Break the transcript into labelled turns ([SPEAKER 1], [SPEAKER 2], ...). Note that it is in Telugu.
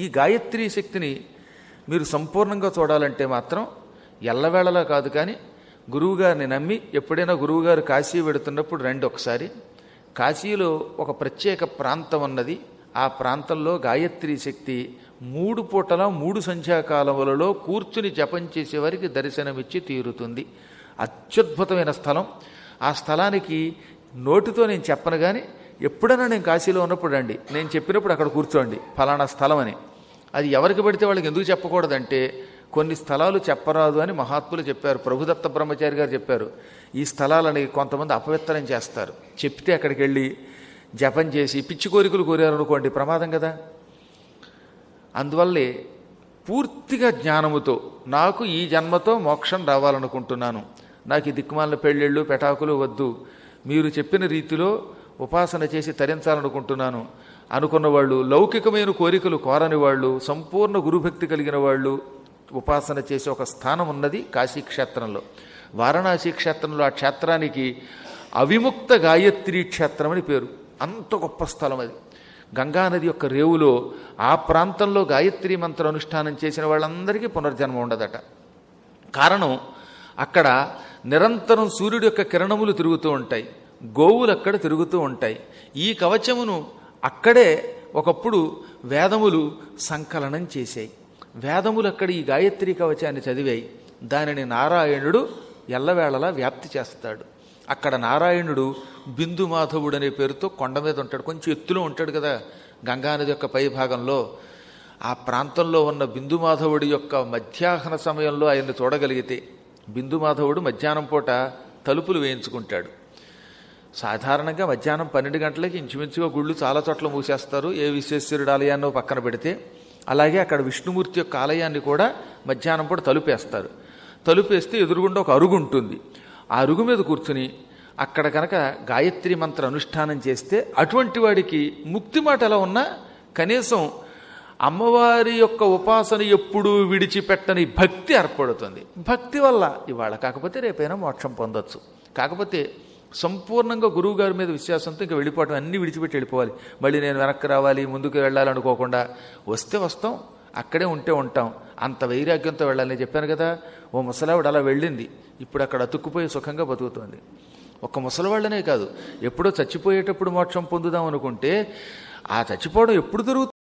[SPEAKER 1] ఈ గాయత్రీ శక్తిని మీరు సంపూర్ణంగా చూడాలంటే మాత్రం ఎల్లవేళలా కాదు, కానీ గురువుగారిని నమ్మి ఎప్పుడైనా గురువుగారు కాశీ వెడుతున్నప్పుడు రండి ఒకసారి. కాశీలో ఒక ప్రత్యేక ప్రాంతం ఉన్నది. ఆ ప్రాంతంలో గాయత్రీ శక్తి 3 పూటల 3 సంధ్యాకాలములలో కూర్చుని జపం చేసేవారికి దర్శనమిచ్చి తీరుతుంది. అత్యద్భుతమైన స్థలం. ఆ స్థలానికి నోటితో నేను చెప్పను, కానీ ఎప్పుడైనా నేను కాశీలో ఉన్నప్పుడు రండి, నేను చెప్పినప్పుడు అక్కడ కూర్చోండి ఫలానా స్థలం అని. అది ఎవరికి పడితే వాళ్ళకి ఎందుకు చెప్పకూడదంటే కొన్ని స్థలాలు చెప్పరాదు అని మహాత్ములు చెప్పారు. ప్రభుదత్త బ్రహ్మచారి గారు చెప్పారు. ఈ స్థలాలని కొంతమంది అపవిత్రం చేస్తారు. చెప్తే అక్కడికి వెళ్ళి జపం చేసి పిచ్చి కోరికలు కోరారనుకోండి, ప్రమాదం కదా. అందువల్లే పూర్తిగా జ్ఞానముతో నాకు ఈ జన్మతో మోక్షం రావాలనుకుంటున్నాను, నాకు ఈ దిక్కుమాలిన పెళ్ళిళ్ళు పెటాకులు వద్దు, మీరు చెప్పిన రీతిలో ఉపాసన చేసి తరించాలనుకుంటున్నాను అనుకున్న వాళ్ళు, లౌకికమైన కోరికలు కోరని వాళ్ళు, సంపూర్ణ గురుభక్తి కలిగిన వాళ్ళు ఉపాసన చేసే ఒక స్థానం ఉన్నది కాశీక్షేత్రంలో. వారణాసి క్షేత్రంలో ఆ క్షేత్రానికి అవిముక్త గాయత్రీ క్షేత్రం అని పేరు. అంత గొప్ప స్థలం అది. గంగానది యొక్క రేవులో ఆ ప్రాంతంలో గాయత్రీ మంత్ర అనుష్ఠానం చేసిన వాళ్ళందరికీ పునర్జన్మ ఉండదట. కారణం, అక్కడ నిరంతరం సూర్యుడి యొక్క కిరణములు తిరుగుతూ ఉంటాయి, గోవులు అక్కడ తిరుగుతూ ఉంటాయి. ఈ కవచమును అక్కడే ఒకప్పుడు వేదములు సంకలనం చేశాయి. వేదములు అక్కడ ఈ గాయత్రీ కవచాన్ని చదివాయి. దానిని నారాయణుడు ఎల్లవేళలా వ్యాప్తి చేస్తాడు. అక్కడ నారాయణుడు బిందు మాధవుడు అనే పేరుతో కొండ మీద ఉంటాడు. కొంచెం ఎత్తులో ఉంటాడు కదా గంగానది యొక్క పై భాగంలో. ఆ ప్రాంతంలో ఉన్న బిందు మాధవుడి యొక్క మధ్యాహ్న సమయంలో ఆయన్ని చూడగలిగితే, బిందు మాధవుడు మధ్యాహ్నం పూట తలుపులు వేయించుకుంటాడు. సాధారణంగా మధ్యాహ్నం 12 గంటలకి ఇంచుమించుగా గుళ్ళు చాలా చోట్ల మూసేస్తారు, ఏ విశ్వేశ్వరుడు ఆలయాన్నో పక్కన పెడితే. అలాగే అక్కడ విష్ణుమూర్తి యొక్క ఆలయాన్ని కూడా మధ్యాహ్నం పూట తలుపేస్తారు. తలుపేస్తే ఎదురుగుండా ఒక అరుగు ఉంటుంది. ఆ అరుగు మీద కూర్చుని అక్కడ కనుక గాయత్రి మంత్ర అనుష్ఠానం చేస్తే అటువంటి వాడికి ముక్తి మాట ఎలా ఉన్నా కనీసం అమ్మవారి యొక్క ఉపాసన ఎప్పుడూ విడిచిపెట్టని భక్తి ఏర్పడుతుంది. భక్తి వల్ల ఇవాళ కాకపోతే రేపైనా మోక్షం పొందొచ్చు. కాకపోతే సంపూర్ణంగా గురువుగారి మీద విశ్వాసంతో ఇంకా వెళ్ళిపోవటం, అన్నీ విడిచిపెట్టి వెళ్ళిపోవాలి. మళ్ళీ నేను వెనక్కి రావాలి, ముందుకు వెళ్ళాలనుకోకుండా వస్తే వస్తాం, అక్కడే ఉంటే ఉంటాం, అంత వైరాగ్యంతో వెళ్ళాలని చెప్పాను కదా. ఓ ముసలావిడ అలా వెళ్ళింది, ఇప్పుడు అక్కడ అతుక్కుపోయి సుఖంగా బతుకుతోంది. ఒక్క ముసలివాళ్ళనే కాదు, ఎప్పుడో చచ్చిపోయేటప్పుడు మోక్షం పొందుదాం అనుకుంటే ఆ చచ్చిపోవడం ఎప్పుడు జరుగుతుంది?